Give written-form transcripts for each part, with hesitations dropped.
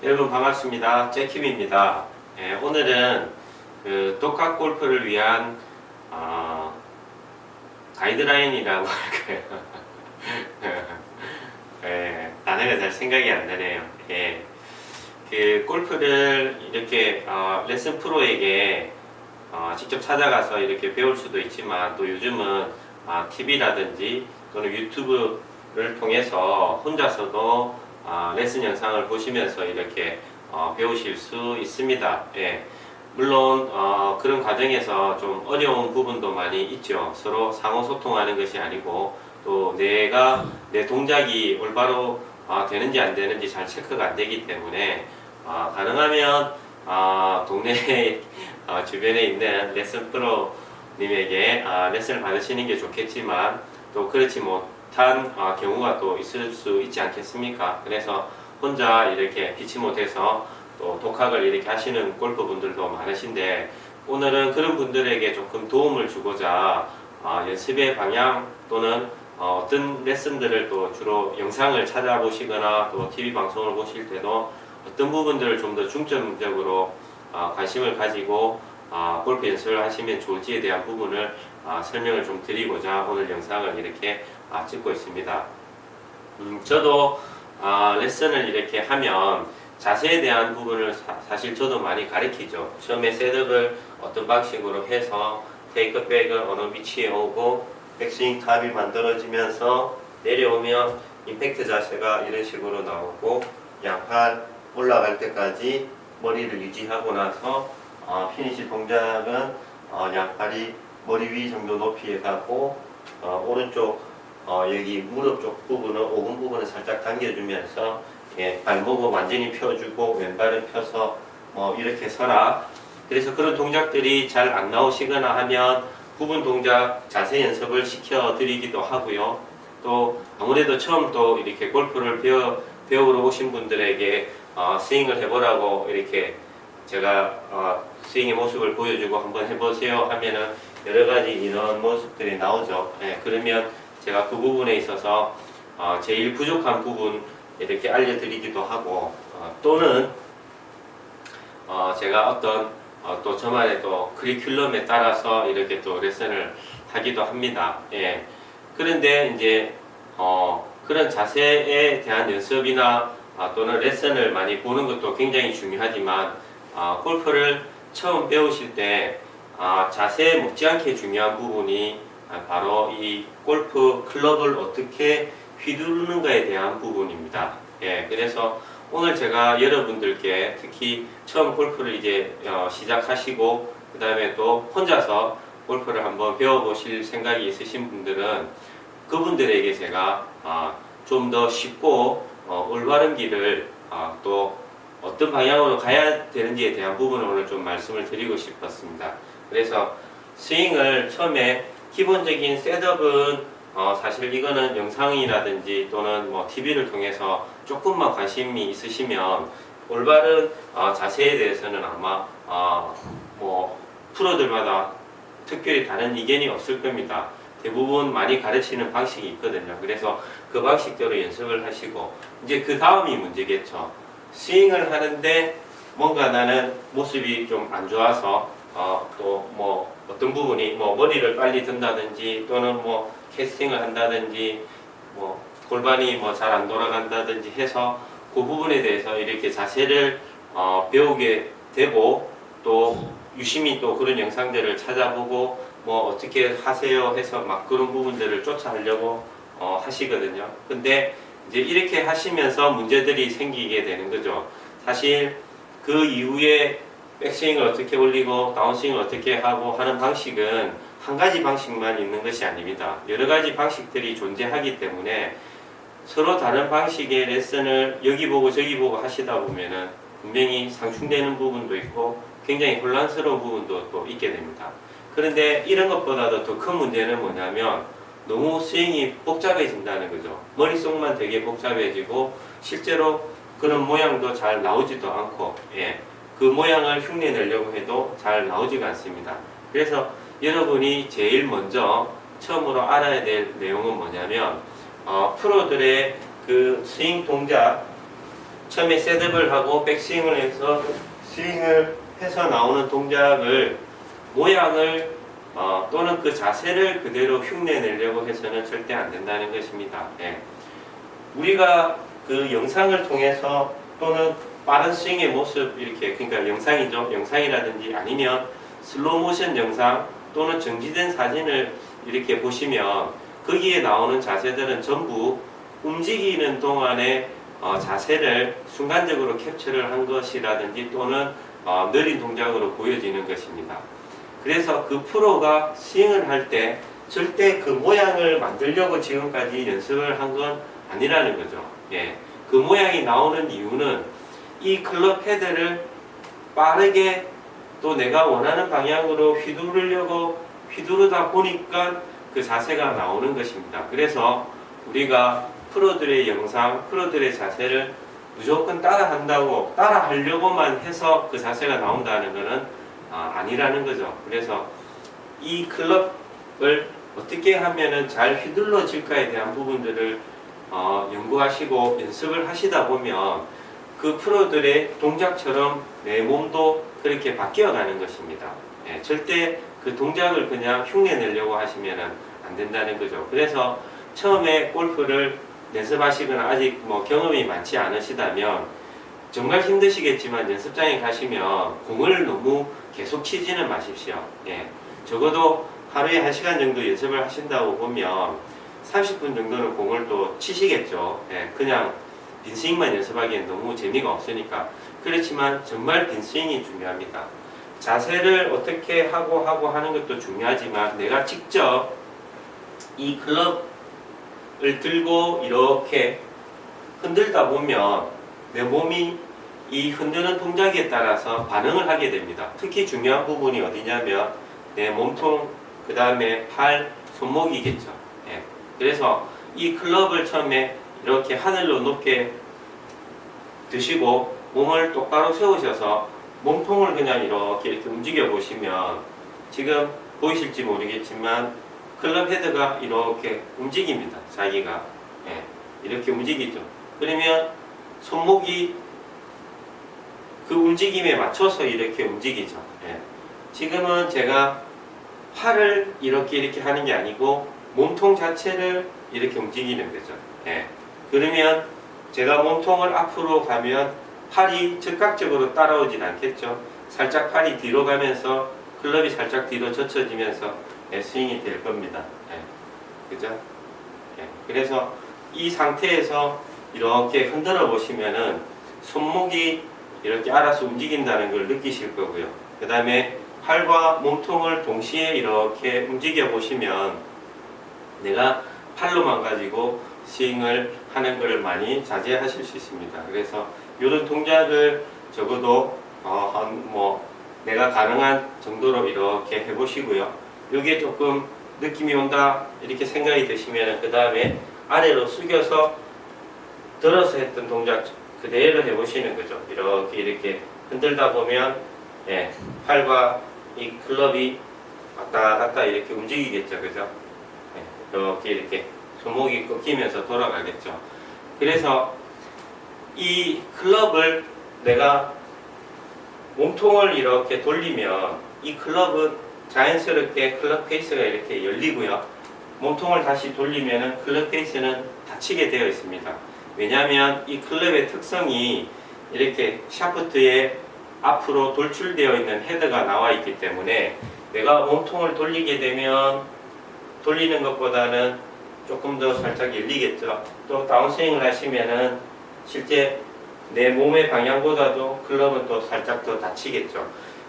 여러분 반갑습니다. 잭킴입니다. 오늘은 그 독학 골프를 위한 가이드라인이라고 할까요? 단어가 잘 생각이 안 나네요. 그 골프를 이렇게 레슨 프로에게 직접 찾아가서 이렇게 배울 수도 있지만, 또 요즘은 TV라든지 또는 유튜브를 통해서 혼자서도 레슨 영상을 보시면서 이렇게 배우실 수 있습니다. 물론 그런 과정에서 좀 어려운 부분도 많이 있죠. 서로 상호 소통하는 것이 아니고, 또 내 동작이 올바로 되는지 안 되는지 잘 체크가 안 되기 때문에 가능하면 동네 주변에 있는 레슨 프로님에게 레슨을 받으시는 게 좋겠지만, 또 그렇지 못한 경우가 또 있을 수 있지 않겠습니까? 그래서 혼자 이렇게 피치 못해서 또 독학을 이렇게 하시는 골퍼분들도 많으신데, 오늘은 그런 분들에게 조금 도움을 주고자 연습의 방향 또는 어떤 레슨들을 또 주로 영상을 찾아보시거나 또 TV 방송을 보실 때도 어떤 부분들을 좀 더 중점적으로 관심을 가지고 골프 연습을 하시면 좋을지에 대한 부분을 설명을 좀 드리고자 오늘 영상을 이렇게 찍고 있습니다. 저도 레슨을 이렇게 하면 자세에 대한 부분을 사실 저도 많이 가르치죠. 처음에 셋업을 어떤 방식으로 해서 테이크백을 어느 위치에 오고 백스윙 탑이 만들어지면서 내려오면 임팩트 자세가 이런 식으로 나오고, 양팔 올라갈 때까지 머리를 유지하고 나서 피니시 동작은 양팔이 머리 위 정도 높이에 가고, 오른쪽 여기 무릎 쪽 부분은 오금 부분을 살짝 당겨주면서 발목을 완전히 펴주고 왼발은 펴서 이렇게 서라. 그래서 그런 동작들이 잘 안 나오시거나 하면 부분 동작 자세 연습을 시켜 드리기도 하고요. 또 아무래도 처음 또 이렇게 골프를 배우러 오신 분들에게 스윙을 해보라고 이렇게 제가 스윙의 모습을 보여주고 한번 해보세요 하면은 여러 가지 이런 모습들이 나오죠. 그러면 제가 그 부분에 있어서 제일 부족한 부분 이렇게 알려드리기도 하고, 또는 제가 어떤 또 저만의 또 커리큘럼에 따라서 이렇게 또 레슨을 하기도 합니다. 그런데 이제 그런 자세에 대한 연습이나 또는 레슨을 많이 보는 것도 굉장히 중요하지만, 골프를 처음 배우실 때 자세에 못지않게 중요한 부분이 바로 이 골프 클럽을 어떻게 휘두르는가에 대한 부분입니다. 그래서 오늘 제가 여러분들께 특히 처음 골프를 이제 시작하시고 그 다음에 또 혼자서 골프를 한번 배워보실 생각이 있으신 분들은 그분들에게 제가 좀 더 쉽고 올바른 길을 또 어떤 방향으로 가야 되는지에 대한 부분을 오늘 좀 말씀을 드리고 싶었습니다. 그래서 스윙을 처음에 기본적인 셋업은 사실 이거는 영상이라든지 또는 TV를 통해서 조금만 관심이 있으시면 올바른 자세에 대해서는 아마 프로들마다 특별히 다른 의견이 없을 겁니다. 대부분 많이 가르치는 방식이 있거든요. 그래서 그 방식대로 연습을 하시고, 이제 그 다음이 문제겠죠. 스윙을 하는데 뭔가 나는 모습이 좀 안 좋아서 또 어떤 부분이 머리를 빨리 든다든지 또는 캐스팅을 한다든지 골반이 잘 안 돌아간다든지 해서 그 부분에 대해서 이렇게 자세를 배우게 되고, 또 유심히 또 그런 영상들을 찾아보고 어떻게 하세요 해서 막 그런 부분들을 쫓아하려고 하시거든요. 근데 이제 이렇게 하시면서 문제들이 생기게 되는 거죠. 사실 그 이후에 백스윙을 어떻게 올리고 다운스윙을 어떻게 하고 하는 방식은 한 가지 방식만 있는 것이 아닙니다. 여러 가지 방식들이 존재하기 때문에 서로 다른 방식의 레슨을 여기 보고 저기 보고 하시다 보면은 분명히 상충되는 부분도 있고 굉장히 혼란스러운 부분도 또 있게 됩니다. 그런데 이런 것보다도 더 큰 문제는 뭐냐면 너무 스윙이 복잡해진다는 거죠. 머릿속만 되게 복잡해지고 실제로 그런 모양도 잘 나오지도 않고, 그 모양을 흉내 내려고 해도 잘 나오지가 않습니다. 그래서 여러분이 제일 먼저 처음으로 알아야 될 내용은 뭐냐면 프로들의 그 스윙 동작 처음에 셋업을 하고 백스윙을 해서 스윙을 해서 나오는 동작을 모양을 또는 그 자세를 그대로 흉내내려고 해서는 절대 안 된다는 것입니다. 예. 우리가 그 영상을 통해서 또는 빠른 스윙의 모습 이렇게 그러니까 영상이죠. 영상이라든지 아니면 슬로우 모션 영상 또는 정지된 사진을 이렇게 보시면 거기에 나오는 자세들은 전부 움직이는 동안에 자세를 순간적으로 캡처를 한 것이라든지 또는 느린 동작으로 보여지는 것입니다. 그래서 그 프로가 스윙을 할 때 절대 그 모양을 만들려고 지금까지 연습을 한 건 아니라는 거죠. 예. 그 모양이 나오는 이유는 이 클럽 헤드를 빠르게 또 내가 원하는 방향으로 휘두르다 보니까 그 자세가 나오는 것입니다. 그래서 우리가 프로들의 영상, 프로들의 자세를 무조건 따라 하려고만 해서 그 자세가 나온다는 것은 아니라는 거죠. 그래서 이 클럽을 어떻게 하면은 잘 휘둘러질까에 대한 부분들을 연구하시고 연습을 하시다 보면 그 프로들의 동작처럼 내 몸도 그렇게 바뀌어가는 것입니다. 예, 절대 그 동작을 그냥 흉내내려고 하시면 안 된다는 거죠. 그래서 처음에 골프를 연습하시거나 아직 경험이 많지 않으시다면 정말 힘드시겠지만 연습장에 가시면 공을 너무 계속 치지는 마십시오. 예, 적어도 하루에 1시간 정도 연습을 하신다고 보면 30분 정도는 공을 또 치시겠죠. 예, 그냥 빈스윙만 연습하기엔 너무 재미가 없으니까. 그렇지만 정말 빈스윙이 중요합니다. 자세를 어떻게 하고 하는 것도 중요하지만 내가 직접 이 클럽을 들고 이렇게 흔들다 보면 내 몸이 이 흔드는 동작에 따라서 반응을 하게 됩니다. 특히 중요한 부분이 어디냐면 내 몸통, 그 다음에 팔, 손목이겠죠. 예. 그래서 이 클럽을 처음에 이렇게 하늘로 높게 드시고 몸을 똑바로 세우셔서 몸통을 그냥 이렇게 움직여 보시면 지금 보이실지 모르겠지만 클럽 헤드가 이렇게 움직입니다. 자기가. 예. 이렇게 움직이죠. 그러면 손목이 그 움직임에 맞춰서 이렇게 움직이죠. 예. 지금은 제가 팔을 이렇게 하는 게 아니고 몸통 자체를 이렇게 움직이는 거죠. 예. 그러면 제가 몸통을 앞으로 가면 팔이 즉각적으로 따라오진 않겠죠. 살짝 팔이 뒤로 가면서 클럽이 살짝 뒤로 젖혀지면서 스윙이 될 겁니다. 예. 그죠? 예. 그래서 이 상태에서 이렇게 흔들어 보시면은 손목이 이렇게 알아서 움직인다는 걸 느끼실 거고요. 그 다음에 팔과 몸통을 동시에 이렇게 움직여 보시면 내가 팔로만 가지고 스윙을 하는 것을 많이 자제하실 수 있습니다. 그래서 이런 동작을 적어도 내가 가능한 정도로 이렇게 해보시고요. 이게 조금 느낌이 온다 이렇게 생각이 드시면 그 다음에 아래로 숙여서 들어서 했던 동작 그대로 해보시는 거죠. 이렇게 흔들다 보면 예, 팔과 이 클럽이 왔다 갔다 이렇게 움직이겠죠. 그죠? 예, 이렇게 손목이 꺾이면서 돌아가겠죠. 그래서 이 클럽을 내가 몸통을 이렇게 돌리면 이 클럽은 자연스럽게 클럽 페이스가 이렇게 열리고요. 몸통을 다시 돌리면 클럽 페이스는 닫히게 되어 있습니다. 왜냐하면 이 클럽의 특성이 이렇게 샤프트에 앞으로 돌출되어 있는 헤드가 나와 있기 때문에 내가 몸통을 돌리게 되면 돌리는 것보다는 조금 더 살짝 열리겠죠. 또 다운스윙을 하시면은 실제 내 몸의 방향보다도 클럽은 또 살짝 더 닫히겠죠.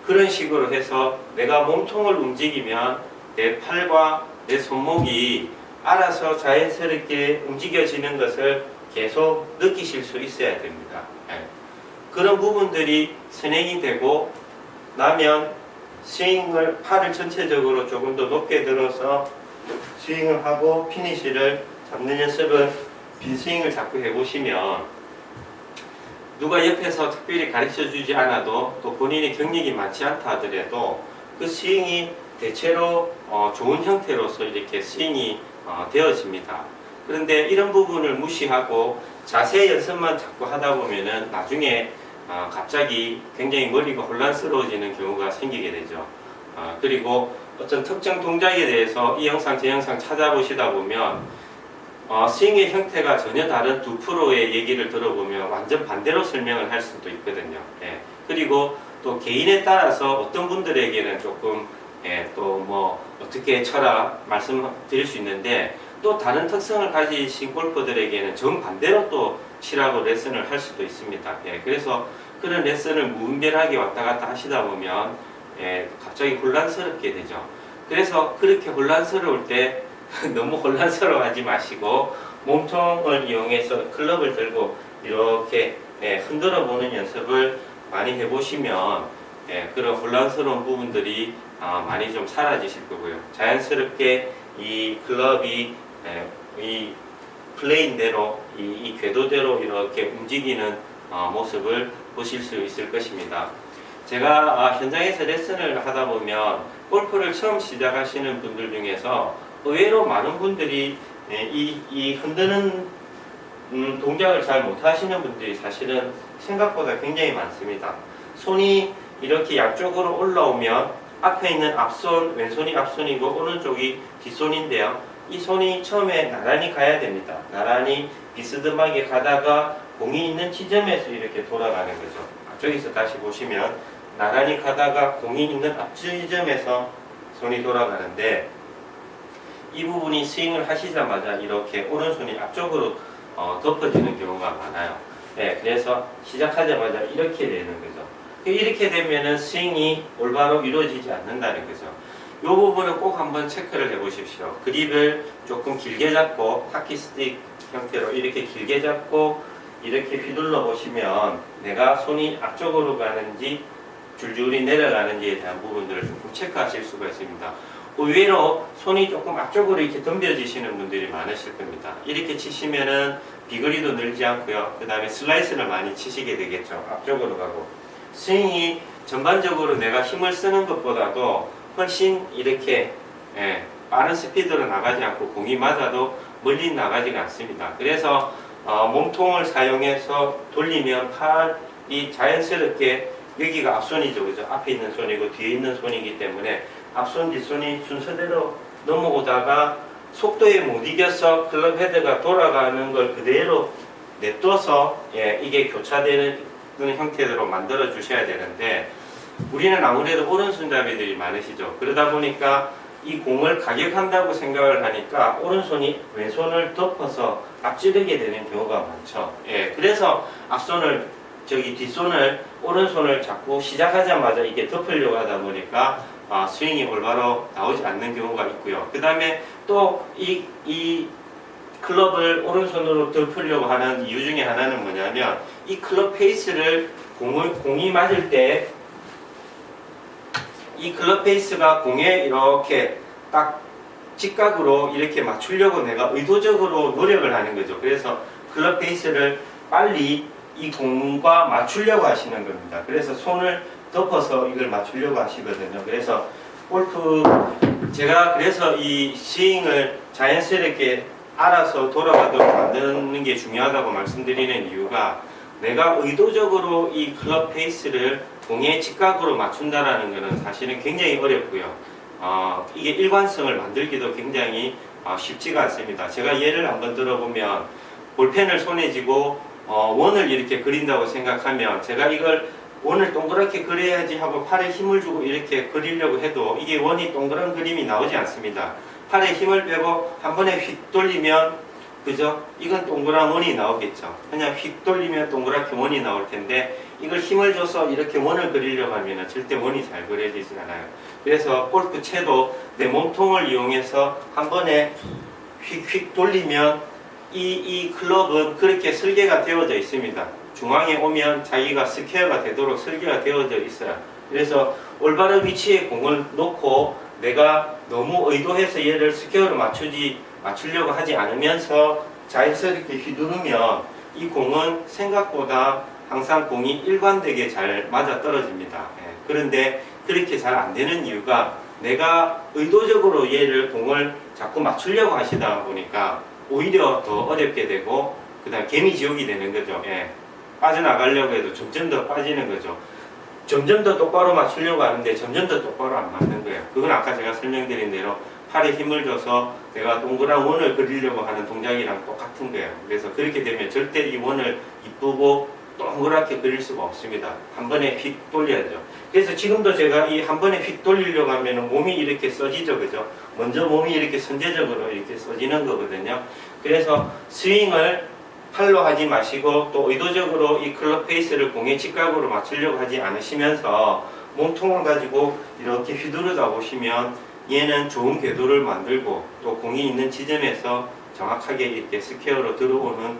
그런 식으로 해서 내가 몸통을 움직이면 내 팔과 내 손목이 알아서 자연스럽게 움직여지는 것을 계속 느끼실 수 있어야 됩니다. 그런 부분들이 선행이 되고 나면 스윙을 팔을 전체적으로 조금 더 높게 들어서 스윙을 하고 피니시를 잡는 연습은 빈스윙을 자꾸 해보시면 누가 옆에서 특별히 가르쳐 주지 않아도 또 본인의 경력이 많지 않다 하더라도 그 스윙이 대체로 좋은 형태로서 이렇게 스윙이 되어집니다. 그런데 이런 부분을 무시하고 자세 연습만 자꾸 하다 보면은 나중에 갑자기 굉장히 머리가 혼란스러워지는 경우가 생기게 되죠. 그리고 어떤 특정 동작에 대해서 이 영상, 제 영상 찾아보시다 보면 스윙의 형태가 전혀 다른 두 프로의 얘기를 들어보면 완전 반대로 설명을 할 수도 있거든요. 예. 그리고 또 개인에 따라서 어떤 분들에게는 조금 또 뭐 어떻게 쳐라 말씀드릴 수 있는데 또 다른 특성을 가지신 골퍼들에게는 정반대로 또 치라고 레슨을 할 수도 있습니다. 그래서 그런 레슨을 무분별하게 왔다 갔다 하시다 보면 갑자기 혼란스럽게 되죠. 그래서 그렇게 혼란스러울 때 너무 혼란스러워하지 마시고 몸통을 이용해서 클럽을 들고 이렇게 흔들어 보는 연습을 많이 해보시면 그런 혼란스러운 부분들이 많이 좀 사라지실 거고요. 자연스럽게 이 클럽이 이 플레인대로 이 궤도대로 이렇게 움직이는 모습을 보실 수 있을 것입니다. 제가 현장에서 레슨을 하다 보면 골프를 처음 시작하시는 분들 중에서 의외로 많은 분들이 이 흔드는 동작을 잘 못하시는 분들이 사실은 생각보다 굉장히 많습니다. 손이 이렇게 양쪽으로 올라오면 앞에 있는 앞손, 왼손이 앞손이고 오른쪽이 뒷손인데요. 이 손이 처음에 나란히 가야 됩니다. 나란히 비스듬하게 가다가 공이 있는 지점에서 이렇게 돌아가는 거죠. 앞쪽에서 다시 보시면 나란히 가다가 공이 있는 앞 지점에서 손이 돌아가는데 이 부분이 스윙을 하시자마자 이렇게 오른손이 앞쪽으로 덮어지는 경우가 많아요. 그래서 시작하자마자 이렇게 되는 거죠. 이렇게 되면은 스윙이 올바로 이루어지지 않는다는 거죠. 이 부분은 꼭 한번 체크를 해 보십시오. 그립을 조금 길게 잡고 하키 스틱 형태로 이렇게 길게 잡고 이렇게 휘둘러 보시면 내가 손이 앞쪽으로 가는지 줄줄이 내려가는지에 대한 부분들을 조금 체크하실 수가 있습니다. 의외로 손이 조금 앞쪽으로 이렇게 덤벼지시는 분들이 많으실 겁니다. 이렇게 치시면은 비거리도 늘지 않고요. 그 다음에 슬라이스를 많이 치시게 되겠죠. 앞쪽으로 가고 스윙이 전반적으로 내가 힘을 쓰는 것보다도 훨씬 이렇게 빠른 스피드로 나가지 않고 공이 맞아도 멀리 나가지가 않습니다. 그래서 몸통을 사용해서 돌리면 팔이 자연스럽게 여기가 앞손이죠. 그죠? 앞에 있는 손이고 뒤에 있는 손이기 때문에 앞손 뒷손이 순서대로 넘어오다가 속도에 못 이겨서 클럽 헤드가 돌아가는 걸 그대로 냅둬서 이게 교차되는 형태로 만들어 주셔야 되는데 우리는 아무래도 오른손잡이들이 많으시죠. 그러다 보니까 이 공을 가격한다고 생각을 하니까 오른손이 왼손을 덮어서 앞지르게 되는 경우가 많죠. 그래서 앞손을 뒷손을 오른손을 자꾸 시작하자마자 이게 덮으려고 하다 보니까 스윙이 올바로 나오지 않는 경우가 있고요. 그 다음에 또 이 클럽을 오른손으로 덮으려고 하는 이유 중에 하나는 뭐냐면 이 클럽 페이스를 공이 맞을 때 이 클럽 페이스가 공에 이렇게 딱 직각으로 이렇게 맞추려고 내가 의도적으로 노력을 하는 거죠. 그래서 클럽 페이스를 빨리 이 공과 맞추려고 하시는 겁니다. 그래서 손을 덮어서 이걸 맞추려고 하시거든요. 그래서 골프 제가 그래서 이 스윙을 자연스럽게 알아서 돌아가도록 만드는 게 중요하다고 말씀드리는 이유가 내가 의도적으로 이 클럽 페이스를 공의 직각으로 맞춘다라는 것은 사실은 굉장히 어렵고요. 이게 일관성을 만들기도 굉장히 쉽지가 않습니다. 제가 예를 한번 들어보면 볼펜을 손에 쥐고 원을 이렇게 그린다고 생각하면 제가 이걸 원을 동그랗게 그려야지 하고 팔에 힘을 주고 이렇게 그리려고 해도 이게 원이 동그란 그림이 나오지 않습니다. 팔에 힘을 빼고 한 번에 휙 돌리면 그죠? 이건 동그란 원이 나오겠죠. 그냥 휙 돌리면 동그랗게 원이 나올 텐데 이걸 힘을 줘서 이렇게 원을 그리려고 하면 절대 원이 잘 그려지지 않아요. 그래서 골프 채도 내 몸통을 이용해서 한 번에 휙휙 돌리면 이 클럽은 그렇게 설계가 되어져 있습니다. 중앙에 오면 자기가 스퀘어가 되도록 설계가 되어져 있어요. 그래서 올바른 위치에 공을 놓고 내가 너무 의도해서 얘를 스퀘어로 맞추려고 하지 않으면서 자연스럽게 휘두르면 이 공은 생각보다 항상 공이 일관되게 잘 맞아 떨어집니다. 그런데 그렇게 잘 안 되는 이유가 내가 의도적으로 얘를 공을 자꾸 맞추려고 하시다 보니까 오히려 더 어렵게 되고 그다음 개미지옥이 되는 거죠. 예. 빠져나가려고 해도 점점 더 빠지는 거죠. 점점 더 똑바로 맞추려고 하는데 점점 더 똑바로 안 맞는 거예요. 그건 아까 제가 설명드린 대로 팔에 힘을 줘서 내가 동그란 원을 그리려고 하는 동작이랑 똑같은 거예요. 그래서 그렇게 되면 절대 이 원을 이쁘고 동그랗게 그릴 수가 없습니다. 한 번에 휙 돌려야죠. 그래서 지금도 제가 이 한 번에 휙 돌리려고 하면 몸이 이렇게 써지죠. 그죠? 먼저 몸이 이렇게 선제적으로 이렇게 써지는 거거든요. 그래서 스윙을 팔로 하지 마시고 또 의도적으로 이 클럽 페이스를 공의 직각으로 맞추려고 하지 않으시면서 몸통을 가지고 이렇게 휘두르다 보시면 얘는 좋은 궤도를 만들고 또 공이 있는 지점에서 정확하게 이렇게 스퀘어로 들어오는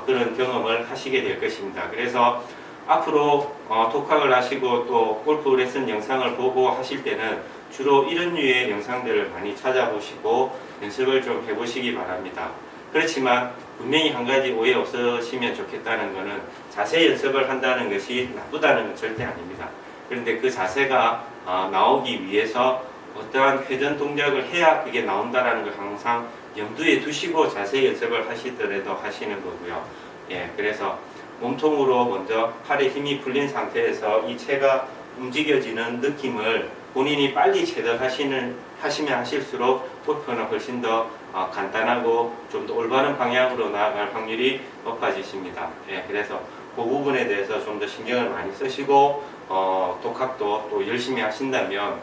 그런 경험을 하시게 될 것입니다. 그래서 앞으로 독학을 하시고 또 골프 레슨 영상을 보고 하실 때는 주로 이런 류의 영상들을 많이 찾아보시고 연습을 좀 해보시기 바랍니다. 그렇지만 분명히 한 가지 오해 없으시면 좋겠다는 것은 자세 연습을 한다는 것이 나쁘다는 건 절대 아닙니다. 그런데 그 자세가 나오기 위해서 어떠한 회전 동작을 해야 그게 나온다는 걸 항상 염두에 두시고 자세 연습을 하시더라도 하시는 거고요. 예, 그래서 몸통으로 먼저 팔에 힘이 풀린 상태에서 이 채가 움직여지는 느낌을 본인이 빨리 체득하시면 하실수록 골프는 훨씬 더 간단하고 좀 더 올바른 방향으로 나아갈 확률이 높아지십니다. 예, 그래서 그 부분에 대해서 좀 더 신경을 많이 쓰시고 독학도 또 열심히 하신다면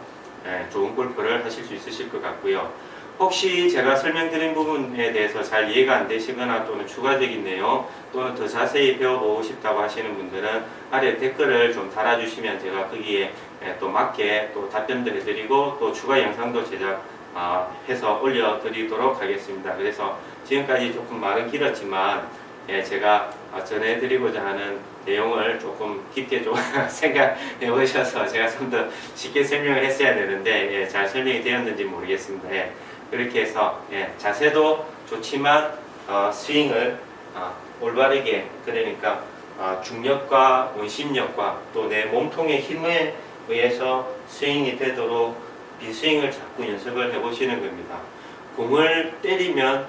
좋은 골프를 하실 수 있으실 것 같고요. 혹시 제가 설명드린 부분에 대해서 잘 이해가 안 되시거나 또는 추가적인 내용 또는 더 자세히 배워보고 싶다고 하시는 분들은 아래 댓글을 좀 달아주시면 제가 거기에 또 맞게 또 답변도 해드리고 또 추가 영상도 제작해서 올려드리도록 하겠습니다. 그래서 지금까지 조금 말은 길었지만 제가 전해드리고자 하는 내용을 조금 깊게 좀 생각해 보셔서 제가 좀 더 쉽게 설명을 했어야 되는데 잘 설명이 되었는지 모르겠습니다. 그렇게 해서 자세도 좋지만 스윙을 올바르게 그러니까 중력과 원심력과 또 내 몸통의 힘에 의해서 스윙이 되도록 빈스윙을 자꾸 연습을 해보시는 겁니다. 공을 때리면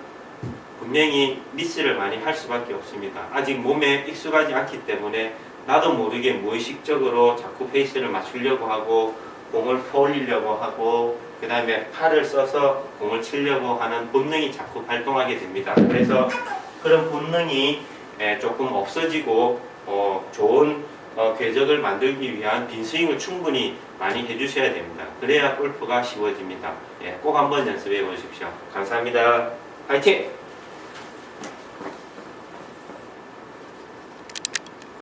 분명히 미스를 많이 할 수밖에 없습니다. 아직 몸에 익숙하지 않기 때문에 나도 모르게 무의식적으로 자꾸 페이스를 맞추려고 하고 공을 퍼올리려고 하고 그 다음에 팔을 써서 공을 치려고 하는 본능이 자꾸 발동하게 됩니다. 그래서 그런 본능이 조금 없어지고 좋은 궤적을 만들기 위한 빈스윙을 충분히 많이 해주셔야 됩니다. 그래야 골프가 쉬워집니다. 꼭 한번 연습해 보십시오. 감사합니다. 화이팅!